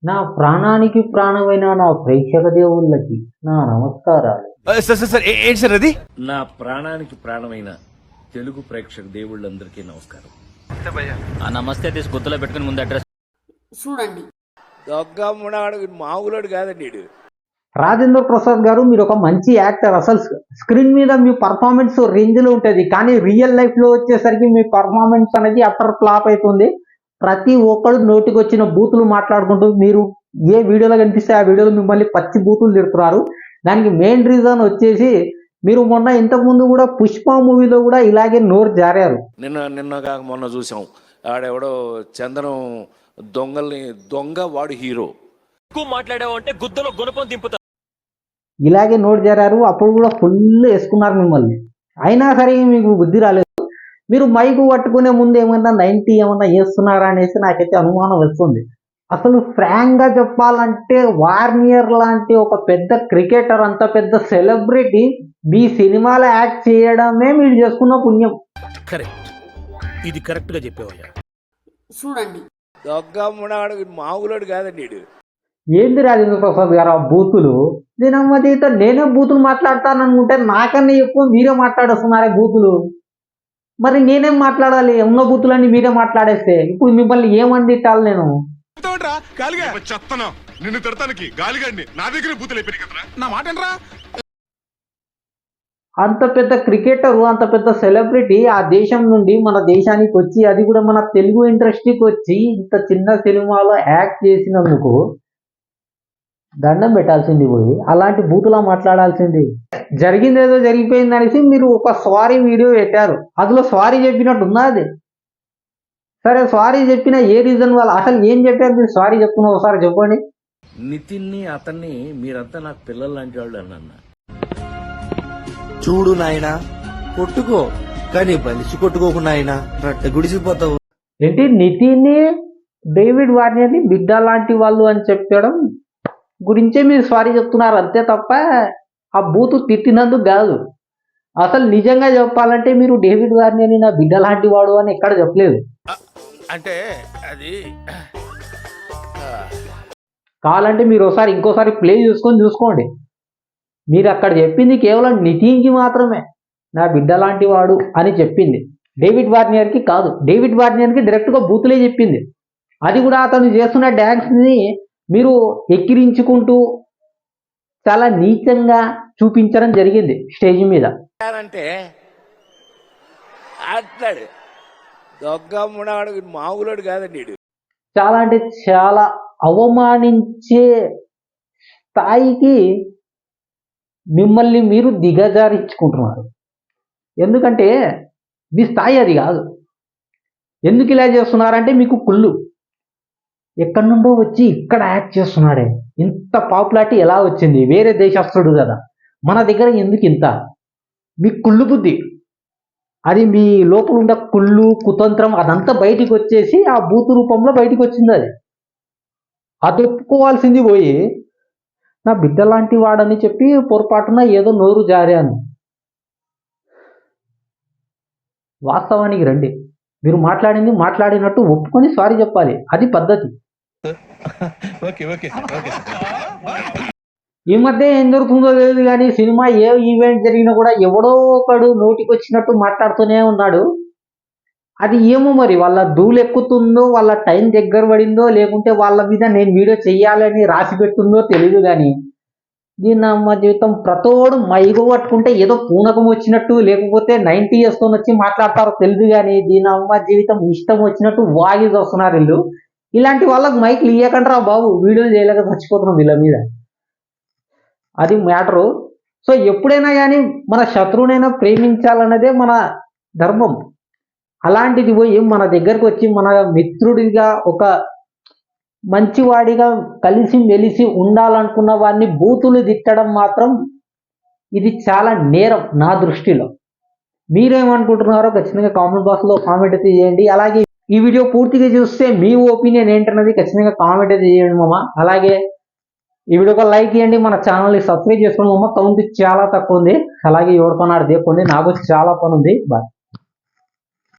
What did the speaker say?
నా ప్రాణానికి ప్రాణమైన నా ప్రేక్షక దేవుళ్ళకి నా నమస్కారాలు. సార్ సార్ సార్ ఏంటి సార్ అది? నా ప్రాణానికి ప్రాణమైన తెలుగు ప్రేక్షక దేవుళ్ళందరికీ నమస్కారం. ఆ నమస్తే తీసి గుర్తులో పెట్టుకుని ముందు అడ్రస్ చూడండి. దొగ్గమ్మనాడు మామూలుడు కాదండి వీడు. రాజేంద్ర ప్రసాద్ గారు, మీరు ఒక మంచి యాక్టర్. అసలు స్క్రీన్ మీద మీ పర్ఫార్మెన్స్ రేంజ్ లో ఉంటుంది, కానీ రియల్ లైఫ్ లో వచ్చేసరికి మీ పర్ఫార్మెన్స్ అనేది అటర్ ఫ్లాప్ అవుతుంది. ప్రతి ఒక్కరు నోటికి వచ్చిన బూతులు మాట్లాడుకుంటూ మీరు ఏ వీడియోలో కనిపిస్తే ఆ వీడియోలో మిమ్మల్ని పచ్చి బూతులు తిడుతున్నారు. దానికి మెయిన్ రీజన్ వచ్చేసి మీరు ఇంతకు ముందు కూడా పుష్ప మూవీలో కూడా ఇలాగే నోరు జారారు. నిన్న కాక మొన్న చూసాం, ఆడెవడో చందనం దొంగ వాడు హీరో. ఎక్కువ మాట్లాడావు అంటే గుద్దలో గుణపం దింపుతా. ఇలాగే నోరు జారారు, అప్పుడు కూడా ఫుల్ వేసుకున్నారు మిమ్మల్ని. అయినా సరే మీకు బుద్ధి రాలేదు. మీరు మైకు పట్టుకునే ముందు ఏమన్నా 90 ఏమన్నా చేస్తున్నారా అనేసి నాకైతే అనుమానం వస్తుంది. అసలు ఫ్రాంక్ గా చెప్పాలంటే వార్నియర్ లాంటి ఒక పెద్ద క్రికెటర్, అంత పెద్ద సెలబ్రిటీ మీ సినిమాలో యాక్ట్ చేయడమే మీరు చేసుకున్న పుణ్యం. కరెక్ట్, ఇది కరెక్ట్ గా చెప్పేవయ్యా. చూడండి. దొగ్గమ్మనాడు మామూలుడు కాదండి వీడు. ఏంది రాజేంద్ర ప్రసాద్ గారు ఆ బూతులు? దీనమ్మ జీవితం నేనే బూతులు మాట్లాడతాను అనుకుంటే నాకన్నా ఎక్కువ మీరే మాట్లాడేస్తున్నారే బూతులు. మరి నేనేం మాట్లాడాలి? ఉన్న బూతులన్నీ మీరే మాట్లాడేస్తే ఇప్పుడు మిమ్మల్ని ఏమని తిట్టాలి నేను? నిన్ను తిడతానికి గాలిగాడిని నా దగ్గర బూతులు అయిపోయి కదరా, నా మాట ఏంట్రా? అంత పెద్ద క్రికెటరు, అంత పెద్ద సెలబ్రిటీ ఆ దేశం నుండి మన దేశానికి వచ్చి, అది కూడా మన తెలుగు ఇండస్ట్రీకి వచ్చి ఇంత చిన్న సినిమాలో యాక్ట్ చేసినందుకు దండం పెట్టాల్సింది పోయి అలాంటి బూతులా మాట్లాడాల్సింది. జరిగింది ఏదో జరిగిపోయింది అనేసి మీరు ఒక సారీ వీడియో పెట్టారు, అందులో సారీ చెప్పినట్టు ఉన్నది. సరే, సారీ చెప్పిన ఏ రీజన్ వల్ల, అసలు ఏం చెప్పారు మీరు సారీ చెప్తున్నా ఒకసారి చెప్పండి. నితిన్ని అతన్ని మీరంతా నాకు పిల్లలు లాంటి వాళ్ళు అన్న. చూడు నాయనా, కొట్టుకో కానీ బలిసి కొట్టుకోకు నాయనా, రట్ట గుడిసిపోతావు. ఏంటి నితిన్ని డేవిడ్ వార్నర్ని బిడ్డ లాంటి వాళ్ళు అని చెప్పడం గురించే మీరు సారీ చెప్తున్నారు అంతే తప్ప ఆ బూతు తిట్టినందుకు కాదు. అసలు నిజంగా చెప్పాలంటే మీరు డేవిడ్ వార్నర్ని నా బిడ్డ లాంటి వాడు అని ఎక్కడ చెప్పలేదు. అంటే అది కావాలంటే మీరు ఒకసారి ఇంకోసారి ప్లే చూసుకోండి. మీరు అక్కడ చెప్పింది కేవలం నితిన్కి మాత్రమే నా బిడ్డ లాంటి వాడు అని చెప్పింది, డేవిడ్ వార్నర్కి కాదు. డేవిడ్ వార్నర్కి డైరెక్ట్గా బూతులే చెప్పింది. అది కూడా అతను చేస్తున్న డ్యాన్స్ని మీరు ఎక్కిరించుకుంటూ చాలా నీచంగా చూపించడం జరిగింది స్టేజ్ మీద. అంటే అట్లాడు దొగ్గమ్మనాడు మామూలుడు కాదండి వీడు. చాలా అంటే చాలా అవమానించే స్థాయికి మిమ్మల్ని మీరు దిగజారించుకుంటున్నారు. ఎందుకంటే మీ స్థాయి అది కాదు. ఎందుకు ఇలా చేస్తున్నారంటే మీకు కుళ్ళు. ఎక్కడి నుండో వచ్చి ఇక్కడ యాక్ట్ చేస్తున్నాడే, ఇంత పాపులారిటీ ఎలా వచ్చింది? వేరే దేశస్తుడు కదా, మన దగ్గర ఎందుకు ఇంత? మీ కుళ్ళు బుద్ధి, అది మీ లోపల ఉండే కుళ్ళు కుతంత్రం అదంతా బయటికి వచ్చేసి ఆ బూతు రూపంలో బయటికి వచ్చింది. అది ఒప్పుకోవాల్సింది పోయి నా బిడ్డ లాంటి వాడని చెప్పి పొరపాటున ఏదో నోరు జారాను. వాస్తవానికి రండి. మీరు మాట్లాడింది మాట్లాడినట్టు ఒప్పుకొని సారీ చెప్పాలి, అది పద్ధతి. ఈ మధ్య ఏం జరుగుతుందో తెలియదు కానీ సినిమా ఏ ఈవెంట్ జరిగినా కూడా ఎవడో ఒకడు నోటికి వచ్చినట్టు మాట్లాడుతూనే ఉన్నాడు. అది ఏమో మరి వాళ్ళ ధూళి ఎక్కుతుందో, వాళ్ళ టైం దగ్గర పడిందో, లేకుంటే వాళ్ళ మీద నేను వీడియో చెయ్యాలని రాసి పెట్టుందో తెలియదు. కానీ దీన్ని అమ్మ జీవితం ప్రతోడు మైగు పట్టుకుంటే ఏదో పూనకం వచ్చినట్టు, లేకపోతే 90 years వచ్చి మాట్లాడతారో తెలియదు. కానీ దీని అమ్మ జీవితం ఇష్టం వచ్చినట్టు వాగి వస్తున్నారు వీళ్ళు. ఇలాంటి వాళ్ళకి మైక్లు ఇయ్యకండి రా బాబు, వీడియోలు చేయలేక చచ్చిపోతున్నాం వీళ్ళ మీద. అది మ్యాటరు. సో ఎప్పుడైనా కానీ మన శత్రువునైనా ప్రేమించాలన్నదే మన ధర్మం. అలాంటిది పోయి మన దగ్గరకు వచ్చి మన మిత్రుడిగా, ఒక మంచివాడిగా కలిసి మెలిసి ఉండాలనుకున్న వాడిని బూతులు తిట్టడం మాత్రం ఇది చాలా నేరం నా దృష్టిలో. మీరేమనుకుంటున్నారో ఖచ్చితంగా కామెంట్ బాక్స్లో కామెంట్ అయితే చేయండి. అలాగే ఈ వీడియో పూర్తిగా చూస్తే మీ ఒపీనియన్ ఏంటన్నది ఖచ్చితంగా కామెంట్ అయితే చేయండి మామ. అలాగే ఈ వీడియోకి లైక్ చేయండి, మన ఛానల్ని సబ్స్క్రైబ్ చేసుకోండి మామ. కౌంట్ చాలా తక్కువ ఉంది. అలాగే ఎవరికన్నా దేపండి, నాకు చాలా పని ఉంది. బాయ్.